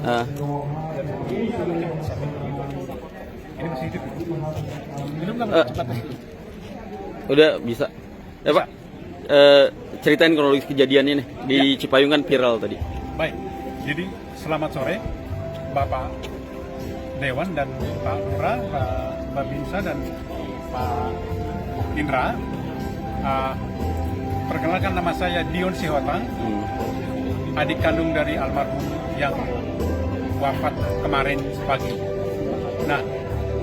Ah, Ini masih hidup. Minum nggak Eh. cepat? udah bisa. Ya Pak, ceritain kronologis kejadiannya nih di Cipayung kan viral tadi. Baik. Jadi selamat sore, Bapak Dewan dan Pak Lurah, Pak Babinsa dan Pak Indra. Perkenalkan, nama saya Dion Sihotang, adik kandung dari almarhum yang wafat kemarin pagi. Nah,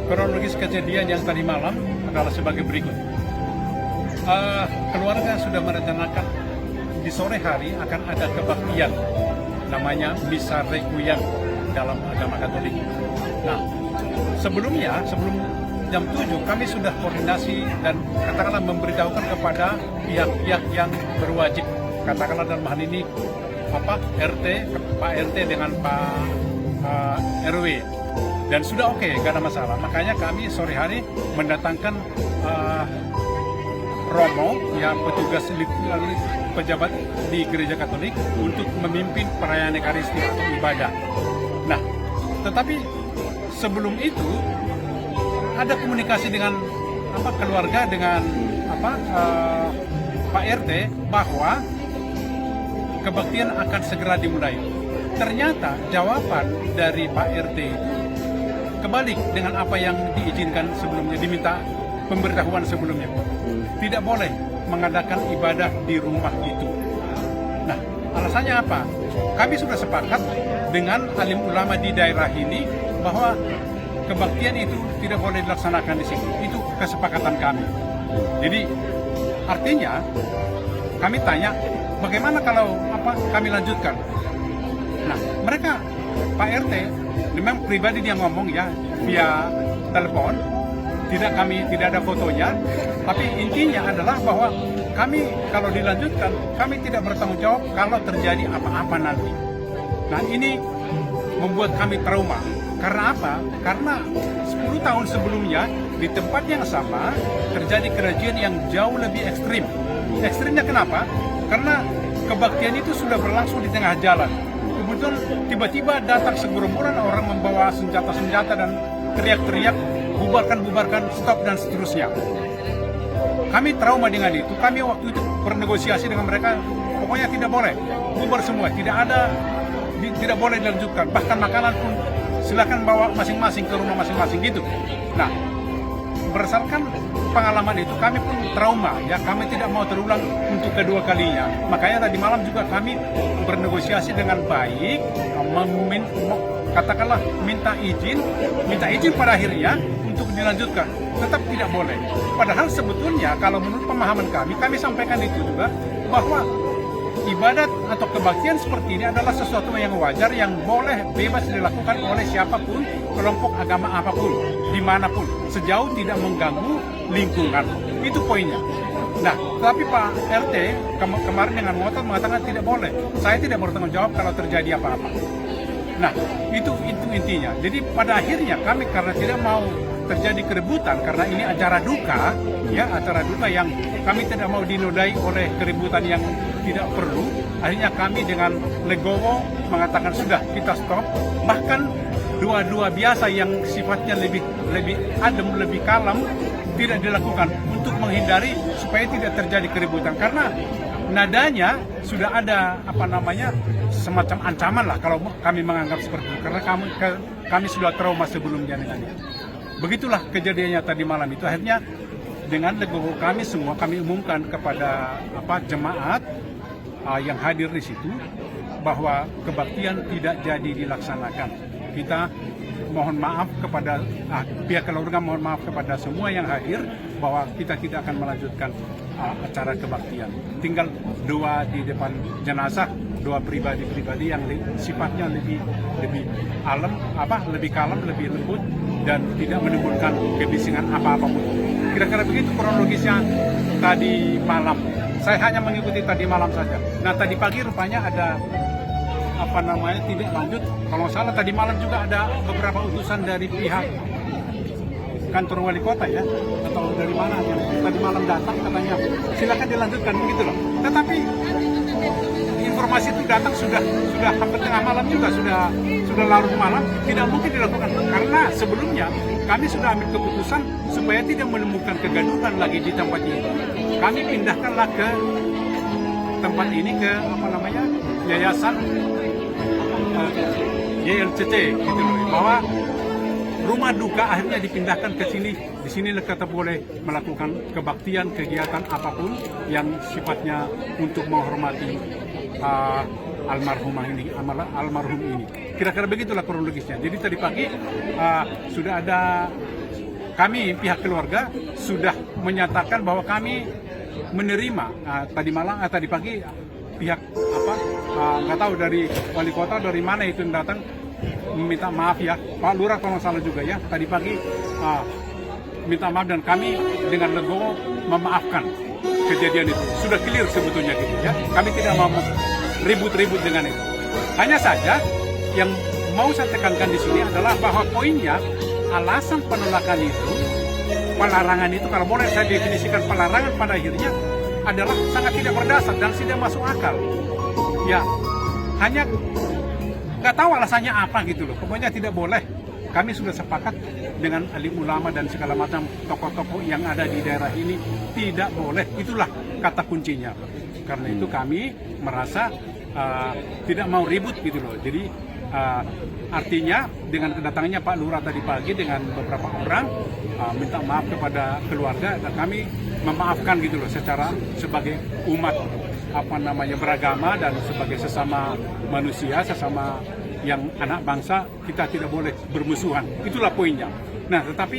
kronologis kejadian yang tadi malam adalah sebagai berikut. Keluarga sudah merencanakan di sore hari akan ada kebaktian, namanya Misa Requiem dalam agama Katolik. Nah, sebelum jam 7 kami sudah koordinasi dan katakanlah memberitahukan kepada pihak-pihak yang berwajib, katakanlah dalam hal ini RT, Pak RT dengan Pak RW, dan sudah oke, gak ada masalah. Makanya kami sore hari mendatangkan romo, ya, petugas pejabat di gereja Katolik untuk memimpin perayaan Ekaristi atau ibadah. Nah, tetapi sebelum itu ada komunikasi dengan keluarga, dengan Pak RT, bahwa kebaktian akan segera dimulai. Ternyata jawaban dari Pak RT kebalik dengan apa yang diizinkan sebelumnya, diminta pemberitahuan sebelumnya. Tidak boleh mengadakan ibadah di rumah itu. Nah, alasannya apa? Kami sudah sepakat dengan alim ulama di daerah ini bahwa kebaktian itu tidak boleh dilaksanakan di sini. Itu kesepakatan kami. Jadi artinya kami tanya, bagaimana kalau kami lanjutkan? Nah, mereka, Pak RT memang pribadi dia ngomong ya via telepon, tidak ada fotonya, tapi intinya adalah bahwa kami kalau dilanjutkan, kami tidak bertanggung jawab kalau terjadi apa-apa nanti. Nah, ini membuat kami trauma. Karena apa? Karena 10 tahun sebelumnya di tempat yang sama terjadi kejadian yang jauh lebih ekstrim. Ekstrimnya kenapa? Karena kebaktian itu sudah berlangsung di tengah jalan. Kemudian tiba-tiba datang segerombolan orang membawa senjata-senjata dan teriak-teriak, bubarkan, stop, dan seterusnya. Kami trauma dengan itu. Kami waktu itu bernegosiasi dengan mereka, pokoknya tidak boleh, bubar semua, tidak boleh dilanjutkan. Bahkan makanan pun silakan bawa masing-masing ke rumah masing-masing gitu. Nah, berdasarkan pengalaman itu kami pun trauma, ya, kami tidak mau terulang untuk kedua kalinya. Makanya tadi malam juga kami bernegosiasi dengan baik, katakanlah minta izin pada akhirnya untuk dilanjutkan. Tetap tidak boleh. Padahal sebetulnya kalau menurut pemahaman kami sampaikan itu juga bahwa ibadat atau kebaktian seperti ini adalah sesuatu yang wajar, yang boleh bebas dilakukan oleh siapapun, kelompok agama apapun, dimanapun, sejauh tidak mengganggu lingkungan. Itu poinnya. Nah, tapi Pak RT kemarin dengan ngotot mengatakan tidak boleh. Saya tidak bertanggung jawab kalau terjadi apa-apa. Nah, itu intinya. Jadi pada akhirnya kami, karena tidak mau terjadi keributan, karena ini acara duka, ya, acara duka yang kami tidak mau dinodai oleh keributan yang tidak perlu. Akhirnya kami dengan legowo mengatakan sudah, kita stop. Bahkan dua biasa yang sifatnya lebih adem, lebih kalem tidak dilakukan untuk menghindari supaya tidak terjadi keributan, karena nadanya sudah ada semacam ancaman lah kalau kami menganggap seperti itu, karena kami sudah trauma sebelumnya dengannya. Begitulah kejadiannya tadi malam itu. Akhirnya dengan legowo kami semua, kami umumkan kepada jemaat yang hadir di situ bahwa kebaktian tidak jadi dilaksanakan. Kita mohon maaf kepada pihak keluarga, mohon maaf kepada semua yang hadir bahwa kita tidak akan melanjutkan acara kebaktian. Tinggal doa di depan jenazah, doa pribadi yang sifatnya lebih kalem, lebih lembut, dan tidak menimbulkan kebisingan apa-apapun. Kira-kira begitu kronologisnya tadi malam. Saya hanya mengikuti tadi malam saja. Nah, tadi pagi rupanya ada tidak lanjut. Kalau nggak salah tadi malam juga ada beberapa utusan dari pihak kantor wali kota, ya, atau dari mana yang tadi malam datang, katanya silakan dilanjutkan begitu loh. Tetapi informasi itu datang sudah hampir tengah malam juga, sudah larut malam, tidak mungkin dilakukan karena sebelumnya kami sudah ambil keputusan supaya tidak menemukan kegaduhan lagi di tempat ini. Kami pindahkanlah ke tempat ini ke yayasan YLCT gitu loh, bahwa rumah duka akhirnya dipindahkan ke sini. Di sini kita boleh melakukan kebaktian, kegiatan apapun yang sifatnya untuk menghormati almarhum ini. Kira-kira begitulah kronologisnya. Jadi tadi pagi sudah ada, kami pihak keluarga sudah menyatakan bahwa kami menerima tadi pagi pihak nggak tahu dari wali kota dari mana itu yang datang meminta maaf ya, Pak Lurah kalau salah juga ya, tadi pagi minta maaf dan kami dengan legowo memaafkan kejadian itu. Sudah clear sebetulnya gitu ya. Kami tidak mau ribut-ribut dengan itu. Hanya saja yang mau saya tekankan di sini adalah bahwa poinnya alasan penolakan itu, pelarangan itu, kalau boleh saya definisikan pelarangan pada akhirnya adalah sangat tidak berdasar dan tidak masuk akal. Ya, hanya nggak tahu alasannya apa gitu loh. Pokoknya tidak boleh. Kami sudah sepakat dengan alim ulama dan segala macam tokoh-tokoh yang ada di daerah ini, tidak boleh. Itulah kata kuncinya. Karena itu kami merasa tidak mau ribut gitu loh. Jadi artinya dengan kedatangannya Pak Lurah tadi pagi dengan beberapa orang minta maaf kepada keluarga dan kami memaafkan gitu loh secara sebagai umat beragama dan sebagai sesama manusia, sesama yang anak bangsa, kita tidak boleh bermusuhan. Itulah poinnya. Nah, tetapi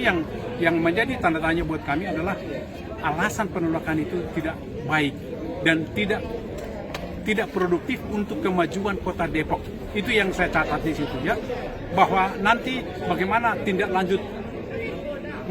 yang menjadi tanda tanya buat kami adalah alasan penolakan itu tidak baik dan tidak produktif untuk kemajuan Kota Depok. Itu yang saya catat di situ ya. Bahwa nanti bagaimana tindak lanjut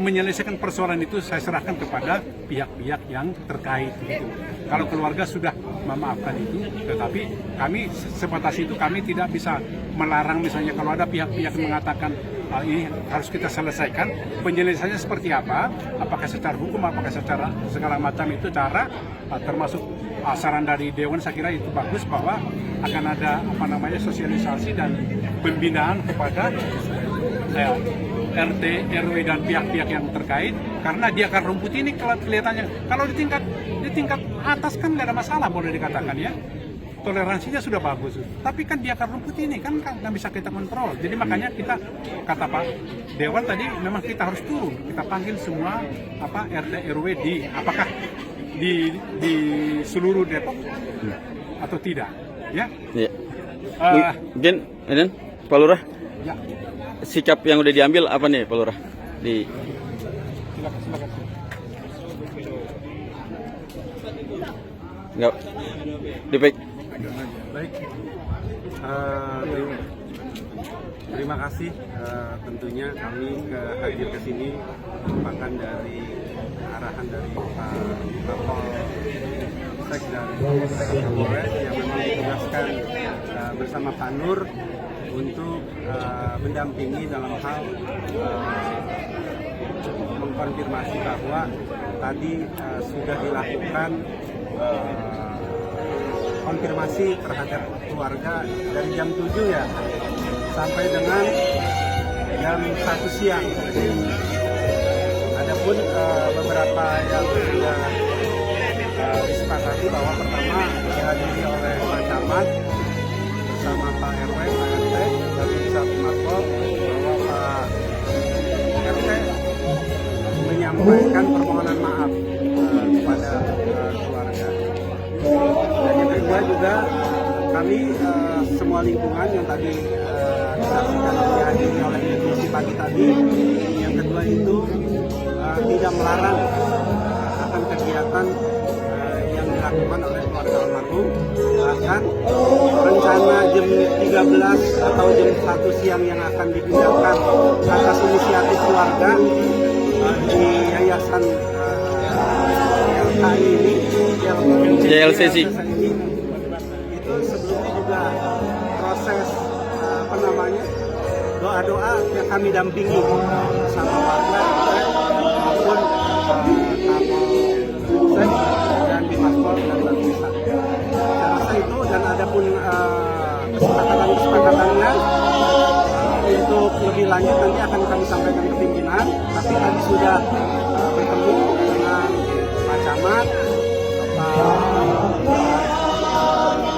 menyelesaikan persoalan itu saya serahkan kepada pihak-pihak yang terkait gitu. Kalau keluarga sudah memaafkan itu, tetapi kami sebatas itu, kami tidak bisa melarang misalnya kalau ada pihak-pihak yang mengatakan ini harus kita selesaikan, penyelesaiannya seperti apa, apakah secara hukum, apakah secara segala macam itu cara, termasuk saran dari Dewan, saya kira itu bagus bahwa akan ada sosialisasi dan pembinaan kepada RT, RW dan pihak-pihak yang terkait, karena di akar rumput ini kelihatannya kalau di tingkat atas kan nggak ada masalah, boleh dikatakan ya, toleransinya sudah bagus, tapi kan di akar rumput ini kan nggak bisa kita kontrol. Jadi makanya kita, kata Pak Dewan tadi, memang kita harus turun, kita panggil semua RT RW apakah di seluruh Depok atau tidak ya. Mungkin Pak Lurah, ya. Sikap yang udah diambil apa nih Pak Lurah? Silakan. Enggak. Baik. Terima kasih. Tentunya kami hadir ke sini merupakan dari arahan dari Pak Kapolsek dan Kapolres yang memang ditugaskan bersama Pak Nur untuk mendampingi dalam hal mengkonfirmasi bahwa tadi sudah dilakukan konfirmasi terhadap keluarga dari jam 7 ya sampai dengan jam 1 siang. Adapun beberapa yang sudah disepakati bahwa pertama dihadiri oleh Pak Camat bersama Pak RW, Pak RT, dan bisa Matkol, bahwa Pak RT menyampaikan permohonan maaf kepada keluarga. Dan yang kedua juga kami semua lingkungan yang tadi disaksikan dihadiri oleh diskusi pagi tadi, yang kedua itu tidak melarang akan kegiatan yang dilakukan oleh keluarga almarhum. Bahkan rencana jam 13 atau jam 1 siang yang akan dipindahkan atas inisiatif keluarga di yayasan YLCC ini, YLCC itu sebelumnya juga proses doa-doa yang kami dampingi sama warga maupun Kapolsek dan Bimaspol dan Babinsa. Saya rasa itu, dan ada pun kesepakatannya untuk lebih lanjut nanti akan kami sampaikan ke pimpinan. Tapi tadi sudah bertemu dengan Pak Camat,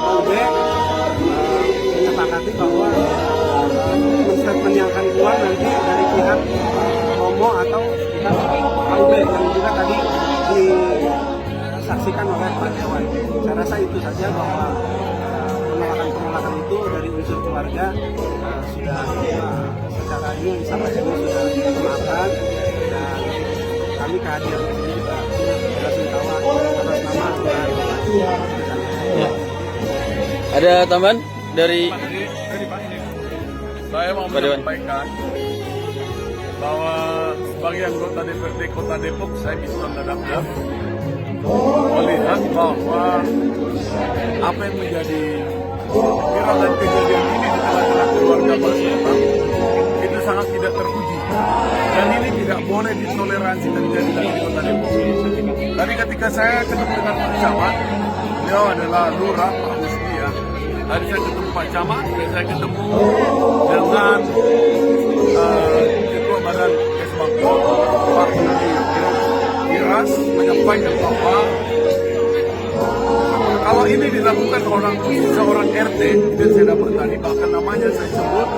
Pak UB, menyepakati bahwa statement yang akan keluar nanti dari pihak Romo atau pihak Pak UB yang juga tadi disaksikan oleh Pak Dewan. Saya rasa itu saja, bahwa penolakan itu dari unsur keluarga sudah secara ini disampaikan sudah dimaafkan, dan kami kehadiran di sini juga belasungkawa atas nama keluarga. Ya. Ada tambahan dari Saya mau Pak Dewan? menyampaikan bahwa sebagai anggota DPRD Kota Depok, saya bisa mendadak melihat bahwa apa yang menjadi viral kejadian ini di tengah-tengah keluarga masyarakat itu sangat tidak terpuji, dan ini tidak boleh ditoleransi terjadi lagi di Kota Depok. Tadi ketika saya ketemu dengan Pak Camat, beliau adalah lurah Pak Husni ya. Tadi saya ketemu Pak Camat, dan saya ketemu dengan Ketua Badan Kesbangpol Pak Iras, menyampaikan bahwa kalau ini dilakukan seorang RT, itu saya dapat tadi, bahkan namanya saya sebut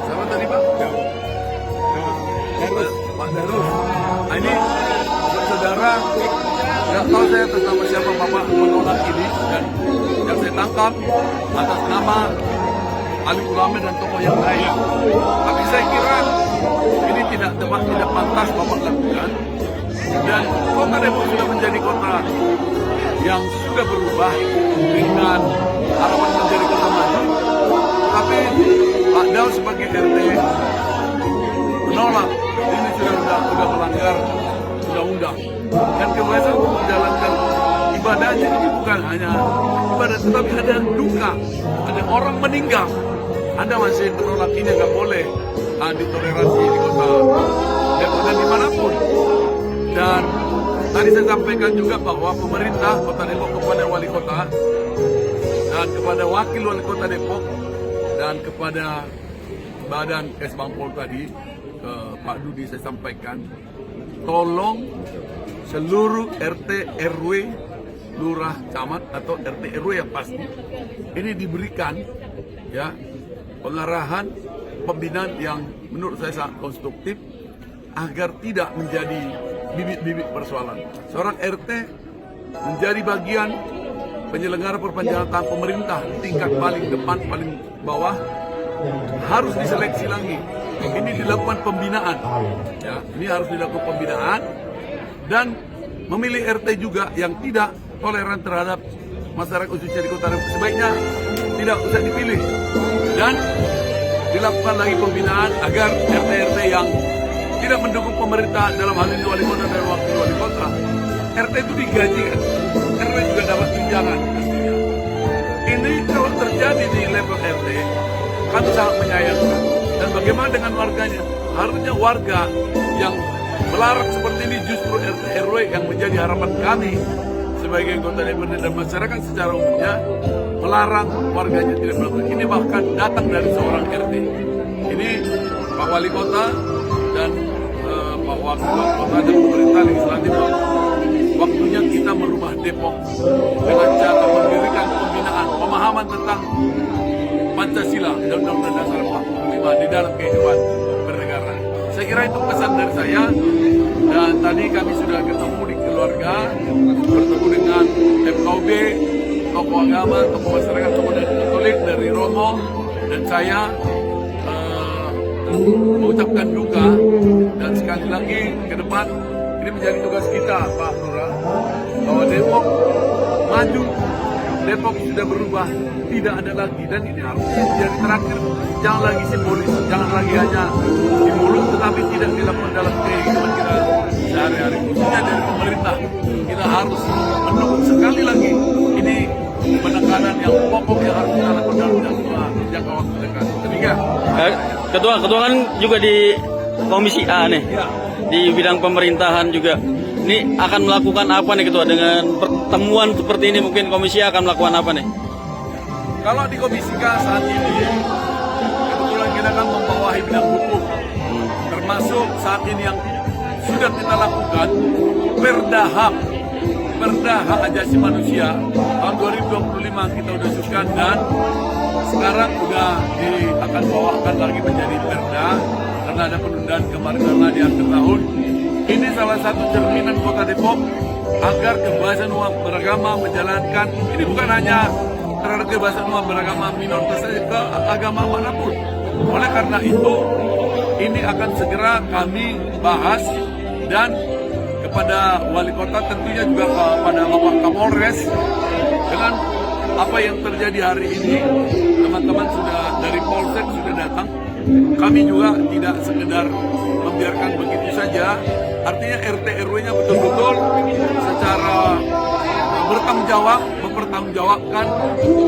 siapa tadi Pak? Pak Darus. Nah, ini saudara, nggak tahu saya atas nama siapa Bapak menolak ini, dan yang saya tangkap atas nama alim ulama dan tokoh yang lain. Tapi saya kira ini tidak tepat, tidak pantas Bapak lakukan. Dan Kota Depok sudah menjadi kota yang sudah berubah dengan harapan menjadi kota maju. Tapi Pak Daud sebagai RT menolak, ini sudah melanggar undang-undang. Dan kebiasaan untuk menjalankan ibadahnya ini bukan hanya ibadah, tetapi ada duka, ada orang meninggal. Anda masih menolak ini, nggak boleh ditoleransi di Kota Depok dan dimanapun. Dan tadi saya sampaikan juga bahwa pemerintah Kota Depok kepada wali kota dan kepada wakil wali kota Depok dan kepada Badan Kesbangpol tadi, Pak Dudi, saya sampaikan, tolong seluruh RT RW, lurah, camat atau RT RW yang pasti ini diberikan ya pengarahan, pembinaan yang menurut saya sangat konstruktif agar tidak menjadi bibit-bibit persoalan. Seorang RT menjadi bagian penyelenggara perpanjangan tangan pemerintah tingkat paling depan, paling bawah, harus diseleksi lagi. Ini dilakukan pembinaan, ya, ini harus dilakukan pembinaan, dan memilih RT juga yang tidak toleran terhadap masyarakat khususnya di Kota Depok sebaiknya tidak usah dipilih, dan dilakukan lagi pembinaan agar RT-RT yang tidak mendukung pemerintah dalam hal ini wali kota dan wakil wali kota, RT itu digaji kan, RW juga dapat tunjangan. Ini kalau terjadi di level RT, kami sangat menyayangkan. Dan bagaimana dengan warganya? Harusnya warga yang melarang seperti ini justru RT RW yang menjadi harapan kami sebagai anggota DPRD dan masyarakat secara umumnya, melarang warganya tidak melakukan ini, bahkan datang dari seorang RT. Ini Pak Wali Kota dan Pak Wakil Wali Kota dan pemerintah legislatif, waktunya kita merubah Depok dengan cara mendirikan pembinaan pemahaman tentang Pancasila dan Undang-Undang Dasar 45 di dalam kehidupan bernegara. Saya kira itu pesan dari saya, dan tadi kami sudah ketemu di keluarga, bertemu dengan FKUB, tokoh agama, tokoh masyarakat, tokoh dari Katolik, dari Romo, dan saya mengucapkan duka. Dan sekali lagi ke depan ini menjadi tugas kita Pak Lurah, bahwa Depok maju, Depok sudah berubah, tidak ada lagi, dan ini harus menjadi terakhir. Jangan lagi simbolis, jangan lagi hanya di mulut, tetapi tidak dilakukan dalam kehidupan kita sehari-hari, khususnya dari pemerintah. Kita harus mendukung sekali lagi, ini penekanan yang pokok yang harus kita lakukan dalam jangka waktu dekat. Demikian. Ketua kan juga di Komisi A nih, di bidang pemerintahan juga. Ini akan melakukan apa nih Ketua dengan pertemuan seperti ini? Mungkin Komisi A akan melakukan apa nih? Kalau di Komisi K saat ini, kebetulan kita kan membawahi bidang hukum, termasuk saat ini yang sudah kita lakukan, Perda HAM, Perda Hak Asasi Manusia tahun 2025 kita udah susun dan sekarang udah akan bawakan lagi menjadi Perda karena ada penundaan kemarin karena di akhir tahun. Ini salah satu cerminan Kota Depok agar kebebasan umat beragama menjalankan, ini bukan hanya terhadap kebebasan umat beragama minoritas saja, ke agama manapun. Oleh karena itu, ini akan segera kami bahas dan kepada wali kota, tentunya juga kepada Bapak Kapolres, dengan apa yang terjadi hari ini. Teman-teman sudah dari Polsek sudah datang. Kami juga tidak sekedar membiarkan begitu saja. Artinya RT RW-nya betul-betul secara bertanggung jawab, mempertanggungjawabkan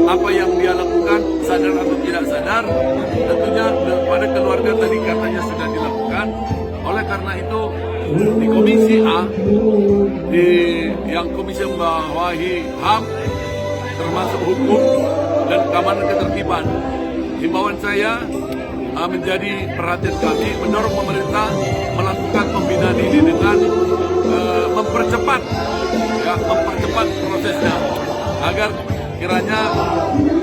apa yang dia lakukan, sadar atau tidak sadar. Tentunya pada keluarga tadi katanya sudah dilakukan. Oleh karena itu di Komisi A, yang komisi membawahi HAM, termasuk hukum dan keamanan ketertiban, himbauan saya menjadi perhatian kami mendorong pemerintah melakukan pembinaan ini dengan mempercepat prosesnya agar kiranya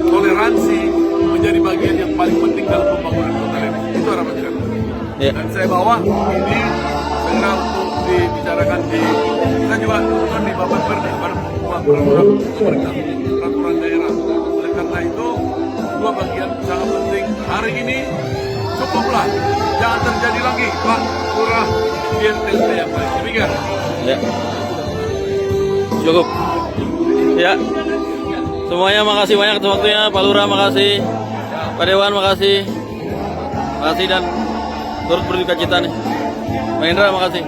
toleransi menjadi bagian yang paling penting dalam pembangunan kota Depok. Itu harapan kami. Ya. Dan saya bawa ini segera untuk dibicarakan kita juga turunkan di Bapak Perda pada peraturan pemerintah, peraturan daerah. Oleh karena itu dua bagian sangat penting. Hari ini cukuplah, jangan terjadi lagi Pak Lurah di RT yang baik. Demikian. Ya. Cukup. Ya. Semuanya makasih banyak atas waktunya, Pak Lurah makasih, Pak Dewan makasih dan turut berduka cita nih. Pak Indra makasih.